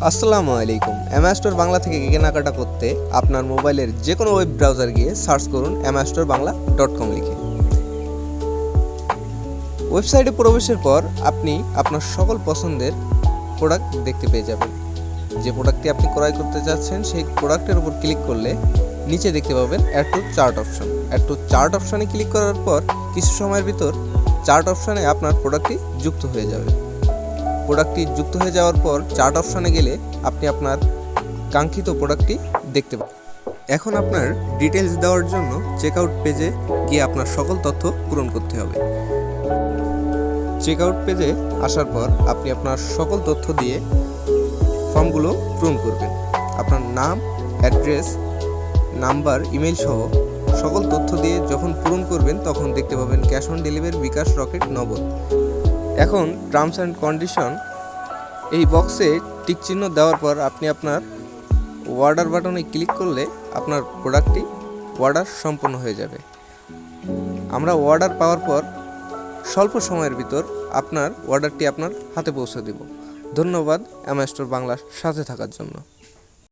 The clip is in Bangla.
আসসালামু আলাইকুম। অ্যামাস্টোর বাংলা থেকে কেনাকাটা করতে আপনার মোবাইলের যে কোনো ওয়েব ব্রাউজার গিয়ে সার্চ করুন amazonbangla.com লিখে। ওয়েবসাইটে প্রবেশের পর আপনি আপনার সকল পছন্দের প্রোডাক্ট দেখতে পেয়ে যাবেন। যে প্রোডাক্টটি আপনি ক্রয় করতে যাচ্ছেন সেই প্রোডাক্টের উপর ক্লিক করলে নিচে দেখতে পাবেন add to cart option. Add to cart অপশনে ক্লিক করার পর কিছু সময়ের ভিতর চার্ট অপশনে আপনার প্রোডাক্টটি যুক্ত হয়ে যাবে। প্রোডাক্টটি যুক্ত হয়ে যাওয়ার পর চার্ট অপশনে গেলে আপনি আপনার কাঙ্ক্ষিত প্রোডাক্টটি দেখতে পাবেন। এখন আপনার ডিটেলস দেওয়ার জন্য চেকআউট পেজে গিয়ে আপনার সকল তথ্য পূরণ করতে হবে। চেকআউট পেজে আসার পর আপনি আপনার সকল তথ্য দিয়ে ফর্মগুলো পূরণ করবেন। আপনার নাম, অ্যাড্রেস, নাম্বার, ইমেল সহ সকল তথ্য দিয়ে যখন পূরণ করবেন তখন দেখতে পাবেন cash on delivery, bKash, Rocket, Nagad. এখন টার্মস অ্যান্ড কন্ডিশন এই বক্সে টিক চিহ্ন দেওয়ার পর আপনি আপনার অর্ডার বাটনে ক্লিক করলে আপনার প্রোডাক্টটি অর্ডার সম্পন্ন হয়ে যাবে। আমরা অর্ডার পাওয়ার পর স্বল্প সময়ের ভিতর আপনার অর্ডারটি আপনার হাতে পৌঁছে দেব। ধন্যবাদ অ্যামাস্টোর বাংলার সাথে থাকার জন্য।